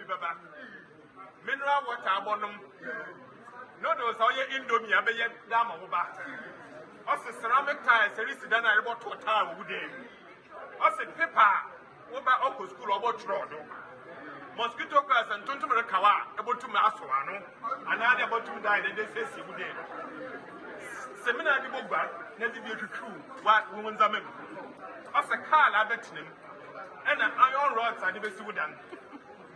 baba. Mineral water abonum. No, those are your Indomie, I be yet damn over. Also, ceramic tiles, there is done a robot to a tile wood. Also, paper, over Oko School or what road. Mosquito class and Tontum Kawa, about to Maswano, and I about to die, and they say, Seminar the Boba, never be true, what women's are men. Also, Carl Abetinum, and an iron rods are never Sudan.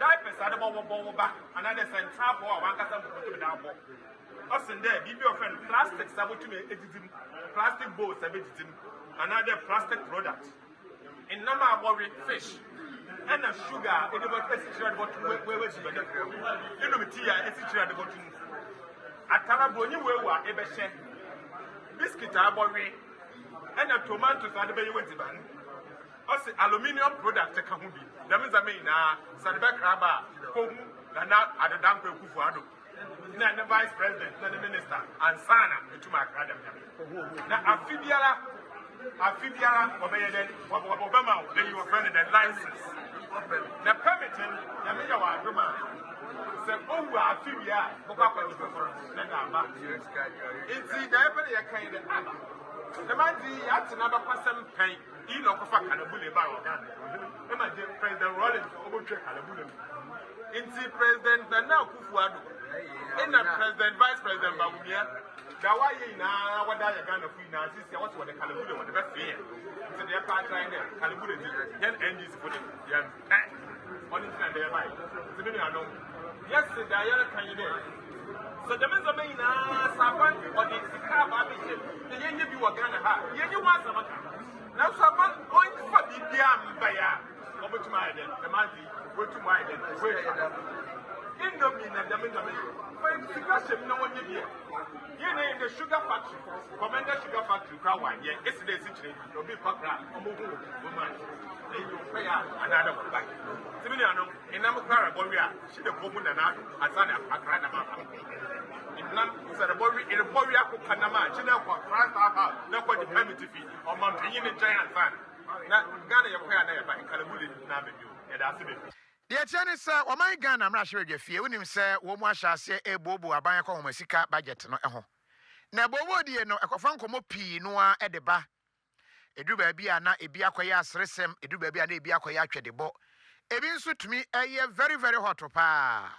Diapers are the Boba, and I send trap or one custom to put it down. Also, there, give your friend plastic sabotage, plastic bowls, another plastic product. In number of fish. And a sugar, it was essential about where was you? You know, Tia, essential about you. At Taraboni, where were Ebeshe, biscuit, arbory, and a tomatoes are the way you went to ban. Also, aluminium product, a Kamubi. That means I mean, Sadabak Rabba, Kohu, and now at the Danko Kufuado. Now, the vice president, the minister, and Sana, to my academy. Now, Ephreeyea, Obama, then you were friendly the license. The permitting, the mayor of Roma said, oh, Ephreeyea, it's the Ephreeyea kind of Abba. The man, that's another person paying, you know, for Canabule by Uganda. President Rollins, Obuche Canabule. It's the president, and now Kufuado. In the president, vice president, Babumia. Dawaye na wada ya Ghana fu na sisi ya watu wa Kalabule wa the best fear. So they are part line there. Kalabule di yan NGs for them. Yan on internet there by. So many are known. Yes, the Diana can you there. So the men are main na saban or the Sikaba mission. The yenye bi wa Ghana ha. Yenye wa samaka. Now saban going for the diam baya. Over to my den. The man go to my den. Indomie and the for discussion, no one here. You name the sugar factory, Commander Sugar Factory, Crown, yeah, it's the situation. You'll be Patra, woman. Then you pay another one back. Similiano, in Namakara, Boria, she the woman and I, Asana, Akranama. In Nam, Saraboria, in Boria, Panama, China, Krasa, no one the fee, or Mountain Giant fan. Now, Ghana, your prayer there by Kalabuli, Nabu, and that's it. The Chinese say, "O my Ghana, I'm not sure if you when him say, "Wo mo asha say e bobo aban ko mo sika budget no eho." Na bobo die no ekofan komo pii no a e de ba. Edu ba bia na ebi akoya asresem, edu ba bia na ebi akoya atwedebo. Ebi nso tumi eye very very hot pa.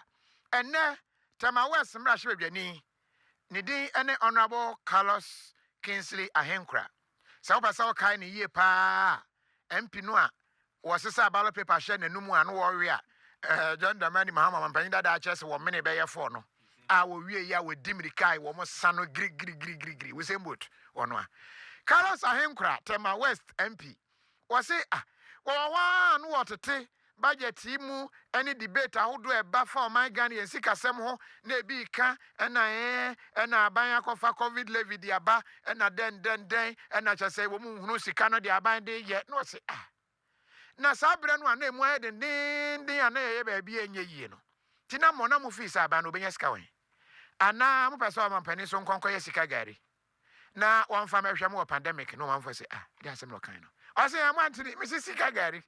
Enne Tama West mra hwe bwani. Ne din ene Honorable Carlos Kingsley Ahenkra. Sa wo pasa wo kai ne yie pa. MP no a wasisa ballot paper share nanumu anu warrior John Dramani Mahama Mampani dada chese wo mene be ye for no a wo wie ya wo dimrikai wo mo sano gri we say boat ono a Carlos Ahenkra Tema West MP wase wa no wotete budget mu any debate ahodo e ba fa my Ghana yen sikasem ho na e bi ka na aban akofa covid levy di aba na den na chese wo mu hunu sika no di aban de ye no se na sabre no ana emu ayede ndin ana ye ba bia enye yie no tina mo na mo fi sa aba no benya sika wen ana mo pese o mampani so nkonko ye sika gari na wan fa mehwe mo pandemic no man fo se dia asem no kan no o se amantini mi sika gari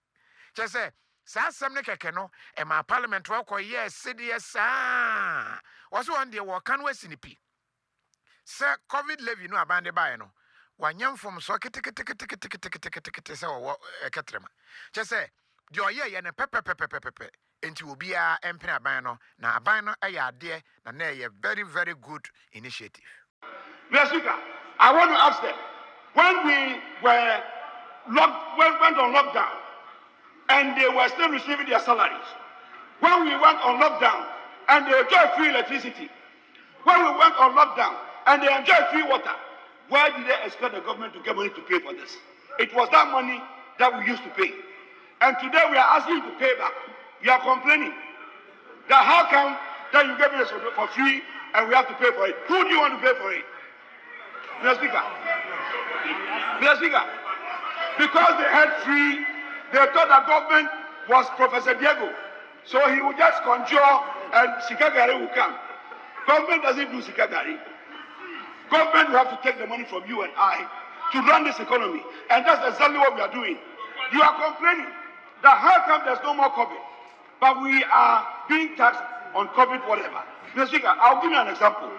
chese sa asem ne keke no e ma parliament wo ko ye sidie sa wo so on de wo kan wasinipi se covid levy no abande bae no wanyam from so kete se wo ketrema chese di oye ne pepe enti obi a empene aban no na aban no eye ade na eye very very good initiative. Mr. I want to ask them, when we went on lockdown and they were still receiving their salaries, when we went on lockdown and they enjoyed free electricity, when we went on lockdown and they enjoyed free water, why did they expect the government to get money to pay for this? It was that money that we used to pay. And today we are asking you to pay back. You are complaining that how come that you gave us for free and we have to pay for it? Who do you want to pay for it? Mr. Speaker, because they had free, they thought the government was Professor Diego. So he would just conjure and Sikagari will come. Government doesn't do Sikagari. Government will have to take the money from you and I to run this economy. And that's exactly what we are doing. You are complaining that how come there's no more COVID? but we are being taxed on COVID whatever. Mr. Speaker, I'll give you an example.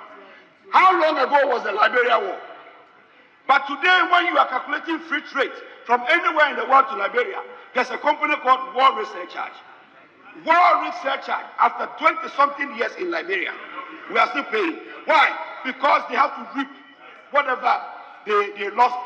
How long ago was the Liberia war? But today, when you are calculating free trade from anywhere in the world to Liberia, there's a company called War Risk Surcharge. War Risk Surcharge, after 20-something years in Liberia, we are still paying. Why? Because they have to reap whatever they lost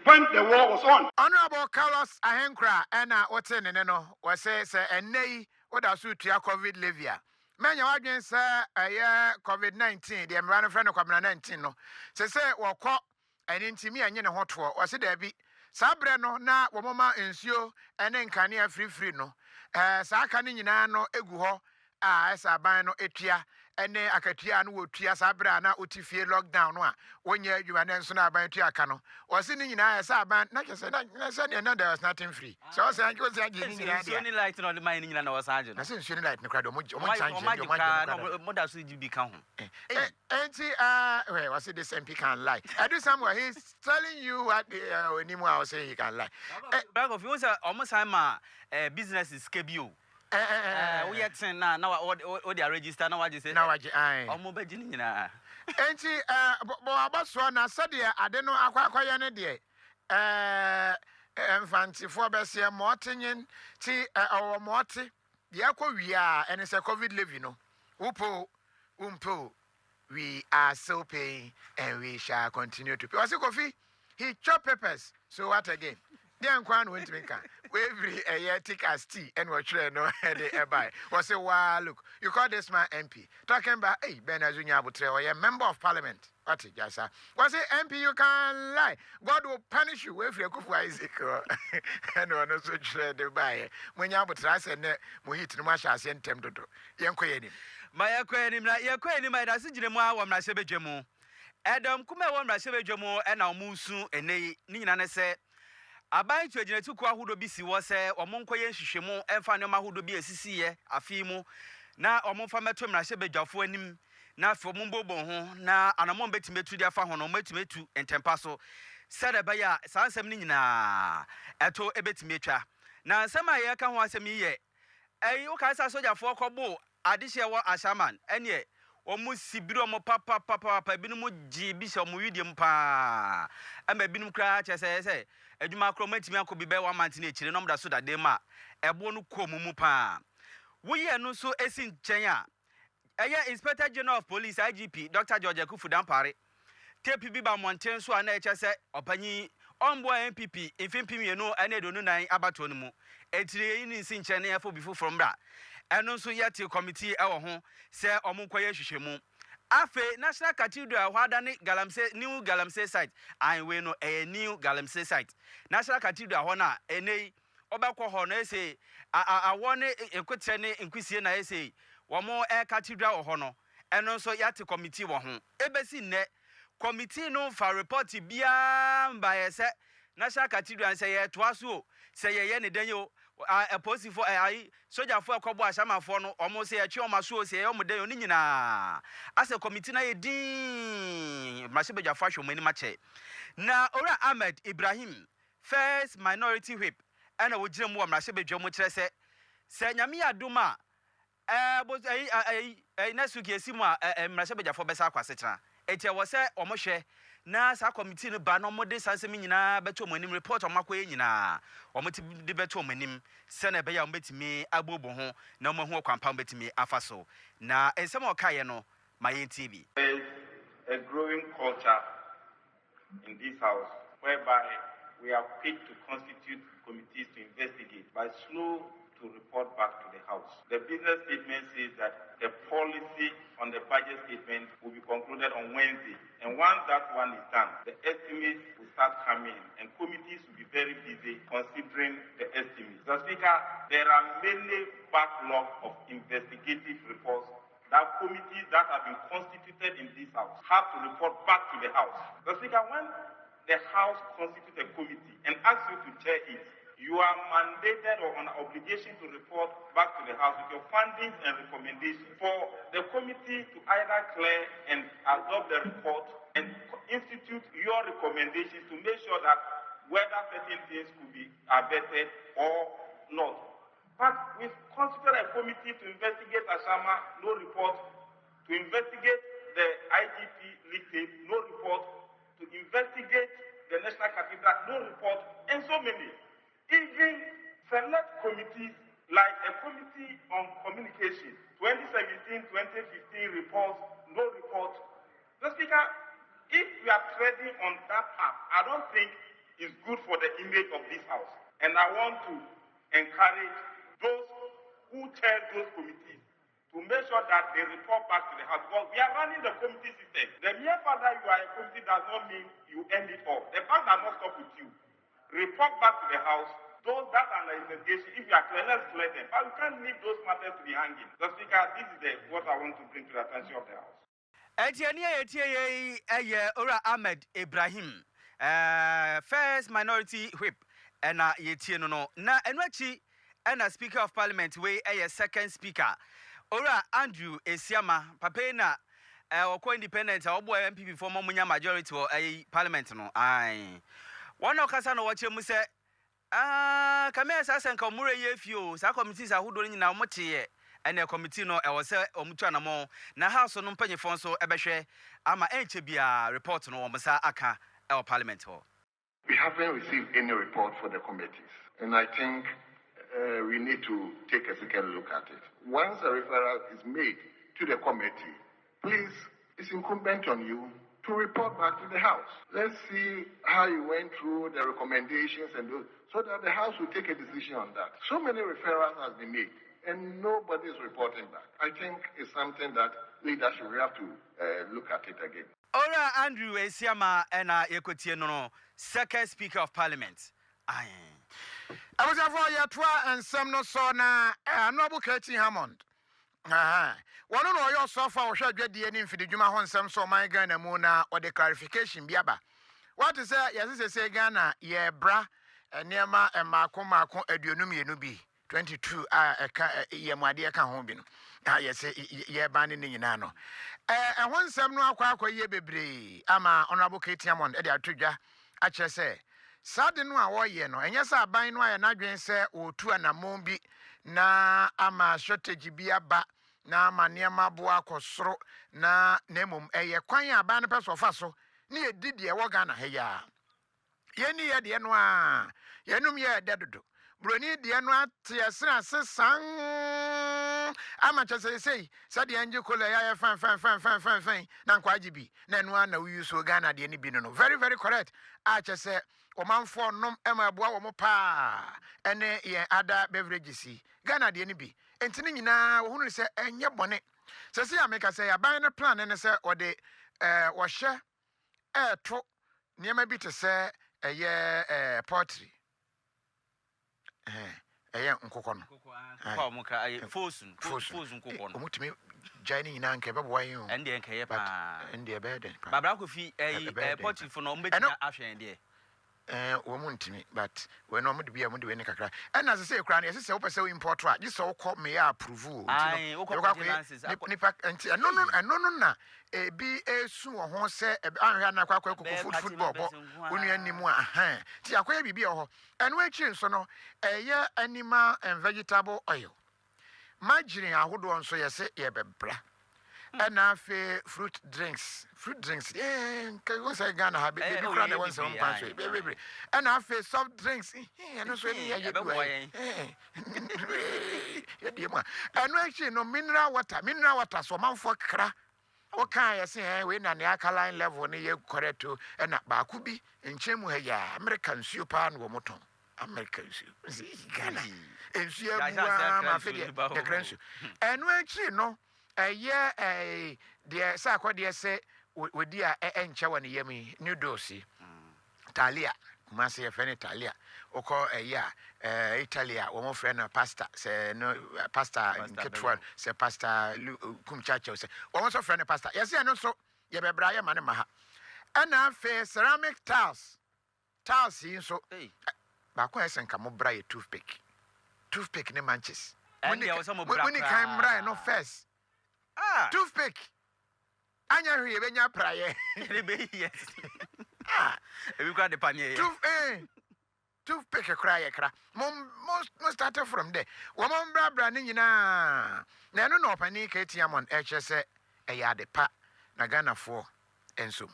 when the war was on. Honorable Carlos Ahenkra and what's in no was says a nay what else to COVID Livia. Man, your audience, COVID-19, the American friend of COVID-19, no. Say, well, caught and into me and you know what was it there be Sabreno na womama ensio and then can free no. Sakani no eguho, Sabano etia. Ene akatia no wotua sabra na otifie lockdown no a wonye adwuma ne nso na aban tua aka no wose ni nyina esa aban na kese na say there was nothing free so say anko say agi ni nyina dia so ni light no the man ni nyina na was age no na say so ni light no krado mo change mo da so be ka ho enti we was this MP can lie I do somewhere he's telling you what onimu I was saying he can lie back of you say almost time business is kebio we yet na o dey register na waje say na waje ai omo ba gini nyina enti bo abaso na sade ade no akwaye ne de mfantifo besie motenyin ti owo mote de akowia ene se COVID levy no umpo we are still paying and we shall continue to pay. Was it Kofi? He chop peppers. So what again? Then Kwan went to make every a year thick as tea and watch no head by. Was it wow look? You call this man MP. Talking about Ben Azunya Butre or a member of parliament. What it just was it MP you can lie. God will punish you if you cook Isaac and one also trade by when you have and Mohit Masha sent them to do. Yanko my yakweni my dasijire mu awam na sebedwemu Adam kuma wam na sebedwemu e na omusu ene ni nyina ne se aban tu agina tuku ahodo bi si wo se omonkoye nhwehwemu emfa ne mahodo bi asisiye afi mu na omonfa meto na sebedwafo anim na afo mumbobo ho na anamon betimetu dia fa ho no metimetu entempa so sede ba ya sansem ni nyina eto ebetimetwa na nsem aye ka ho asem yiye wo ka sa sojafo kobo adihye wo ashaman ene omu sibiri omu papa binu mu ji bi se omu widiem pa ama binu kra chese adwuma kromatimi akobi be 1 month na echire nom da so da dem a ebo no komu mu pa wo ye no so esi nchen a eye Inspector General of Police IGP Dr. George Akufu Dampare tepi bi ba monten so ana echese opanyi ombo MPP mfimpim ye no ane do no nan abato no mu etire yi ni nsi nchen na yefo bifo from bra eno so yeti committee ewo ho se omunkoye hwehwemu afe National Cathedral hwada ne Galamsey new Galamsey site we no new Galamsey site National Cathedral ho na enei obekọ ho na ese awone ekotre ne nkusie na ese womo cathedral ho no eno so yeti committee wo ho ebesi nne committee no fa report bia mba yese National Cathedral say ye toaso say ye ne danyo a posi for soldier for akobo ashama for no omo say atwe omo so say omo dan oni nyina as a committee na ye din mashebeja fa hwomani mache na ora Ahmed Ibrahim first minority whip ana wo gire mu wa mashebeja mu kire se nyame adoma na suki esimu mashebeja for besa kwase kira etie wo se omo hwe na sa committee no ba no mode sansem nyina beto omanim report omakoye nyina omoti de beto omanim se na be ya ombetimi agbobo ho na omahu kwampa ombetimi afaso na ensem okaye no Mayen TV. There is a growing culture in this house whereby we are quick to constitute committees to investigate but slow to report back to the house. The business statement says that the policy on the budget statement will be concluded on Wednesday. And once that one is done, the estimates will start coming and committees will be very busy considering the estimates. Mr. Speaker, there are many backlog of investigative reports that committees that have been constituted in this house have to report back to the house. Mr. Speaker, when the house constitutes a committee and asks you to chair it, you are mandated or on obligation to report back to the house with your findings and recommendations for the committee to either clear and adopt the report and institute your recommendations to make sure that whether certain things could be abated or not. But we've constituted a committee to investigate Ashama, no report. To investigate the IGP leak tape, no report. To investigate the National Cathedral, no report. And so many. Even select committees like a committee on communication, 2017-2015 reports, no report. The Speaker, if we are treading on that path, I don't think it's good for the image of this House. And I want to encourage those who chair those committees to make sure that they report back to the House. Because we are running the committee system. The mere fact that you are a committee does not mean you end it all. The fact does not stop with you. Report back to the House. Those that are in the investigation, if you are clear, let's clear them. But we can't leave those matters to be hanging. The Speaker, this is what I want to bring to the attention of the House. Ora Ahmed Ibrahim, first minority whip, and no na enwachi and a Speaker of Parliament way a second Speaker. Ora Andrew Esiama, Papena, or independent or boy MP for Momunya majority or a Parliament no. Aye. One of Casano watch him say, Kamea Sasan Komure Yefio, sa committees are who don't know much here. And the committee no I was Omuchana mo na house no penny phone so ebehwe ama enchebia report no omsa aka our parliament hall. We haven't received any report for the committees, and I think we need to take a second look at it. Once a referral is made to the committee, please, it's incumbent on you to report back to the House. Let's see how you went through the recommendations and those, so that the House will take a decision on that. So many referrals have been made, and nobody is reporting back. I think it's something that leadership will have to look at it again. Ora Andrew Esiama and Ekotie no second Speaker of Parliament. Aye. I was for your twa and some no so na noble Katie Hammond. One of your so far shall get the ending for the Juma Hon some so my Ghana Mona or the clarification biaba. What is that? Yes, I say Ghana, ye bra, and Nema and Marco Edionumi nubi 22 ye my dear Kahobin. Yes, ye banding in Nano. And one some no aqua ye bebre, ama honorable Katie Hammond, Edia Tuja, I just say. Sudden one ye no, and yes, I buy no and I say, or two and a mombi na ama shortage biaba. Na maniama boa kosro na nemum eye kwan aba ne peso fa so ne edidi e woga na heya yeni ye de no a yenum ye dedodo broni de no ate asra sesan ama chese sei sade anje kola ya fan na nkwaji bi na no na we use Ghana de ni bi no very very correct a chese omanfo nom ema boa wo mo pa ene ye ada beverages Ghana de ni bi entini nyina wo hunu se enye bone se se ameka se ya ban no plan ne se ode wo hye to niema bi te se eye pottery eye nkokọ no Kwa muka ay fosun nkokọ no omutimi jani nyina nke bebo wan yo ende nke ye pa ende be den pa babra Kofi pottery for no mbetia ahwen de wo muntimi but we no mode bia mode we ne kakra and as say kra na say wo pese we import a ji so ko me ya approve o nipa anti no na bi esu wo ho se anhwa na kwakwa football bo onu animu a ti akoya bibi ho eno achi nso no eye animal and vegetable oil margarine ahodo nso yese ye bebra and afe fruit drinks can go say Ghana have baby cry the one some pan so baby and afe soft drinks and so any ya do and actually no mineral water so man for kra o kan ya say we na the alkaline level ne ye correct to and ba ku bi enchemu ha ya American soup an wo moton American soup Ghana ensu abuwa ma fe the grand soup and actually no dear Sako dear say with dear encha one yemi noodles Talia Masi friend Italia oko Italia one more friend pasta say no pasta in Ketron say pasta kumchacho say one more friend pasta yes I know so ye be bra ye mane maha and na face ceramic tiles in so ba ko esen ka mo bra ye toothpick ne manches when you can bra no first toothpick. Anya hwe benya praye. Yes. We got the panye. toothpick kra ye kra mo started from there wo mo bra ni nyina na no no pani ka etiamon e che se e ya de pa na Ghana for enso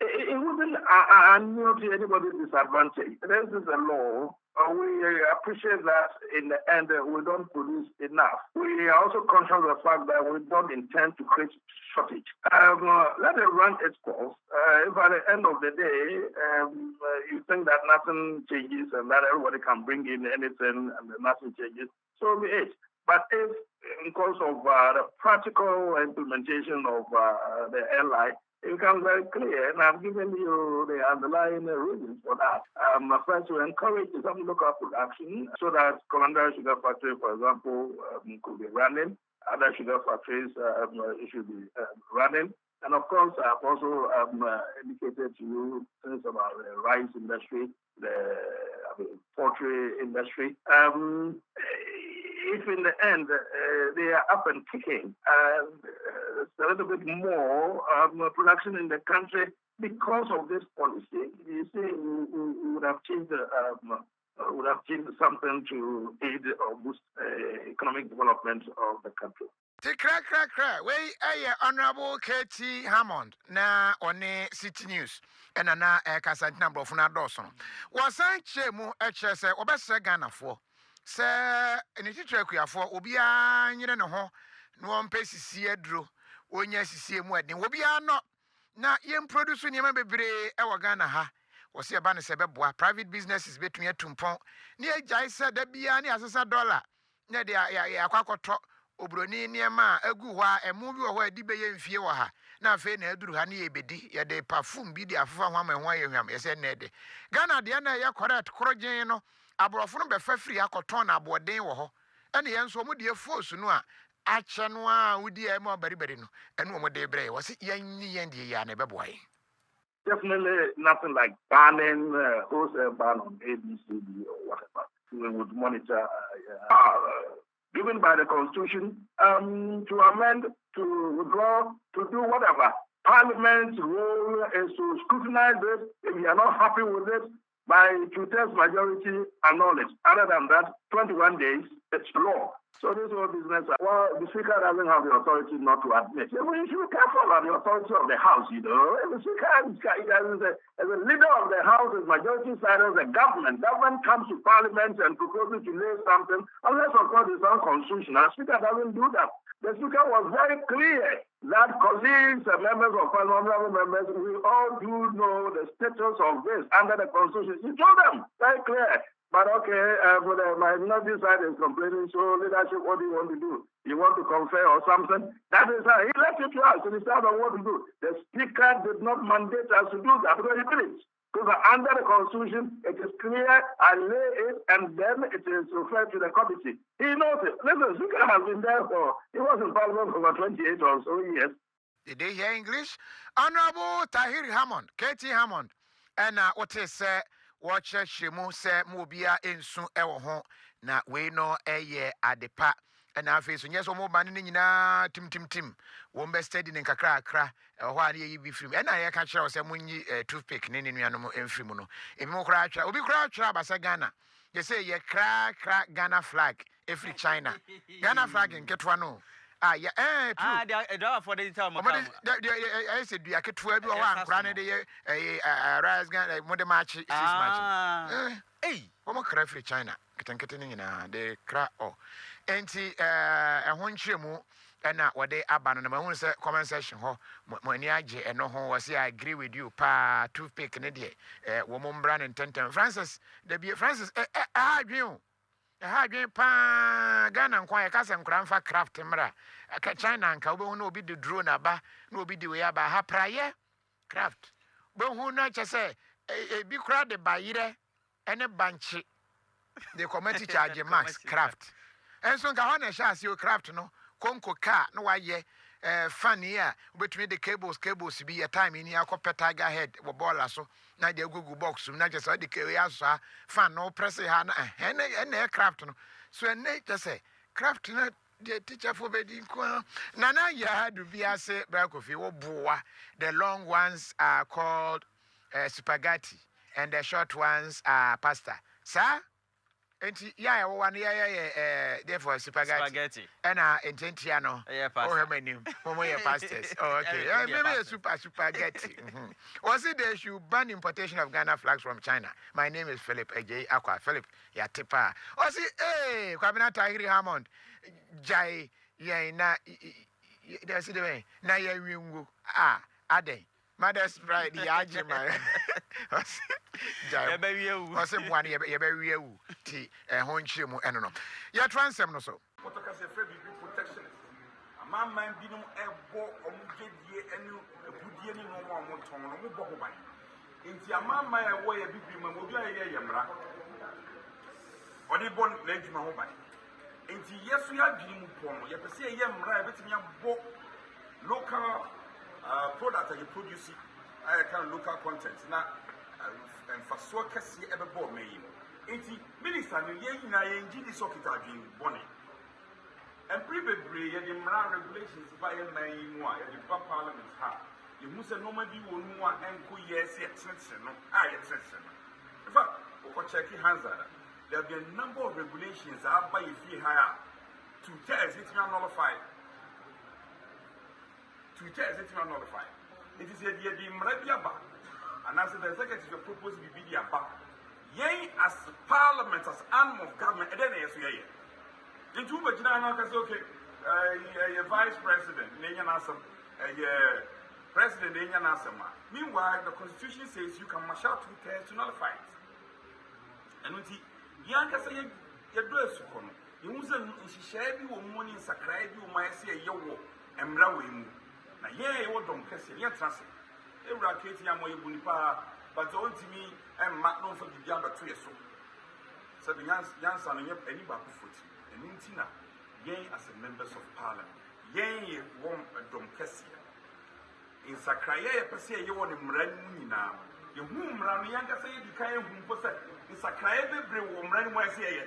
it wouldn't not anybody's disadvantage. This is a law. We appreciate that in the end we don't produce enough. We are also conscious of the fact that we don't intend to create shortage. Let it run its course. If at the end of the day you think that nothing changes and that everybody can bring in anything and nothing changes, so be it. But if in course of the practical implementation of the airline, it becomes very clear, and I've given you the underlying reasons for that. First, to encourage some local production so that Commander Sugar Factory, for example, could be running. Other sugar factories should be running. And of course, I've also indicated to you things about the rice industry, the poultry industry. If in the end they are up and kicking, a little bit more production in the country because of this policy, you see, we would have changed something to aid or boost economic development of the country. Crack. We Honorable KT Hammond na one City News and na Kasantina number of Nadoson. Was I chemu HSA or best Ghana for? Sir, in the teacher for Obia, you know, no one pays see drew. When yes, see him wedding, Obia not. Now, young producing your member our Ghana ha. Was here banner sebeboa private businesses between a tumpon. Near Jaisa, there be any as a dollar. Near the Aquaco Obroni near ma, a good while, a movie where Dibay and Fiewa. Now, Fane Edru Hani Ebedi, ya de parfum be the Afam and Wyam, yes, and Ned. Ghana, the Anna, ya correct, Corogeno. Abrofo be fafiri akoton abode wo ho ene yenso mo de force no a ache no a wudi e mo bari no ene mo de bre wo se yen de ya na beboy. Definitely nothing like banning wholesale ban on ABCD or whatever. We would monitor given by the Constitution to amend, to withdraw, to do whatever. Parliament's role is to scrutinize it. If you are not happy with it, by two-thirds majority, annul it. Other than that, 21 days, it's law. So this whole business, well, the Speaker doesn't have the authority not to admit. You should be careful about the authority of the House, you know. The Speaker as a leader of the House, as majority side of the government. Government comes to Parliament and proposes to lay something, unless, of course, it's unconstitutional. The Speaker doesn't do that. The Speaker was very clear that colleagues and members of Parliament, honorable members, we all do know the status of this under the Constitution. He told them very clear. But okay, for the minority side is complaining, so leadership, what do you want to do? You want to confer or something? That is how he left it to us to decide on what to do. The Speaker did not mandate us to do that because he did it. Because under the Constitution, it is clear, I lay it, and then it is referred to the committee. He knows it. Listen, the Speaker has been there he was in Parliament for over 28 or so years. Did they hear English? Honorable Tahir Hammond, KT Hammond, and what is watch Shimu se Mobia ensu ewo ho na we no eye adepa na afeso nyeso mo ban ni nyina tim wo mbe steady ne kakra akra ho ade yi bi film na ye ka kire se munyi toothpick ne nuanom emfrim no emi mo kra atwa obi kra atwa basa Ghana ye say ye kra Ghana flag Ephreeyea China Ghana flag nketwa no yeah, true. For the time. I said, "We are get 12 or 1 grand a year. Rise gun, modern match, 6 match. Hey, what more cry for China? Getting in the crack. Oh, and see, a honchemu, and what they abandon my own comment session. When I and no one was here, I agree with you, pa, toothpick, Canadian, woman brand and 10 Francis, there be Francis, I agree. Ghana and quiet and grandfa craft mra. China and Cabo no be the drone aba, no be the way about her prayer craft. But who not just say a big crowd by ire and a bunch. The committee charge a max craft. And so Gahana shas your craft no, Conco car, no why ye. Funny, between the cables be a time in your copper tiger head or ball so. Now the Google box, not just the chaos, fan no pressing and aircraft. So a nature say, craft not the teacher for bedding. Nana, you had to be a say, Bracofi or boa. The long ones are called spaghetti, and the short ones are pasta. Sir? Enti ya one ya therefore spaghetti. Ena intentiano. Oh menu. Momo ya pastors. Oh okay. Maybe a super spaghetti. Was it they should ban importation of Ghana flags from China? My name is Philip AJ Aqua. Philip ya tipa. Was it Kwabena Tahiri Hammond. Jai ya na there's the way. Na ya wingu. Ade. Mother's Pride, the Ajima. I said, one year, you tea, a honchimu, and no. You're transem, no so. What I say, protectionist. A man might be no air or get ye and a good year no more tongue, no more bobby. Into a man, my way, a big woman will be a yamra. Or the born leg my home. Into yes, we are dreaming upon you. You say, yamra, but me a local. Product that you produce, I can local content. Now, and for so can see ever bought me. Minister, you know, you this socket are being bonny. And previously, the regulations by a man, the parliament have. You must have normally will know and go yes, no, I exception. In fact, for checking hands, there have been a number of regulations out by a fee higher to tell it nullified. Twitter is it nullified. It is a Mrabiaba, and as the executive proposed to be the Abba. Yea, as parliament, as arm of government, and then as we are. In two Virginia, okay, a vice president, Nanya Nassam, a president, Nanya Nassam. Meanwhile, the constitution says you can marshal Twitter to nullify it. And when the Yanka say, you do a supon, you must share you money in Sakai, you might say a yo and Brawim. Na ye wo dom kese ye trase ewura keti ya moye bunipa but on to me and mat no for the biamba to yeso so the yansa no ye ani ba ku foti enintina ye as a members of parliament ye won dom kese in sakraye ye pese ye won mra ni nyina ye hu mra no yanka say di kan hu mpo say in sakraye bebre wo mra ni mo ase ye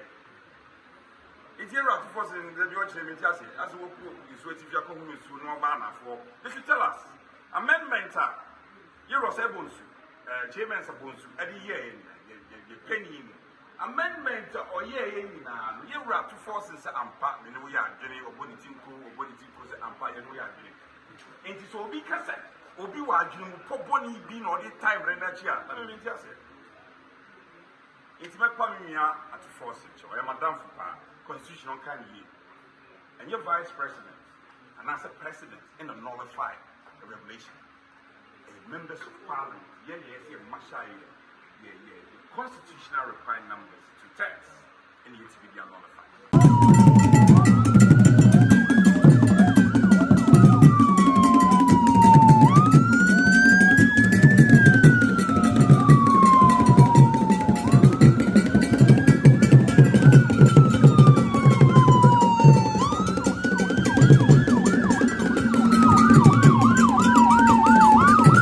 it's here to force in the judgment as we is waiting for you no banner for. They should tell us. Amendment you was able to chairman supposed to at the year penny. Amendment or year in you were to force in Ampa, and we are doing or Bonitinko or Bonitinko Ampa, and we are doing. And it's all because Obi Wajum, Poponi being all the time, Renachia. I mean, just it. It's my Pamia at force, or Madame Fupa. Constitutional kind of year. And your vice president, and as a president, in a nullified regulation, as members of parliament, constitutional required numbers to text, and yet to be nullified.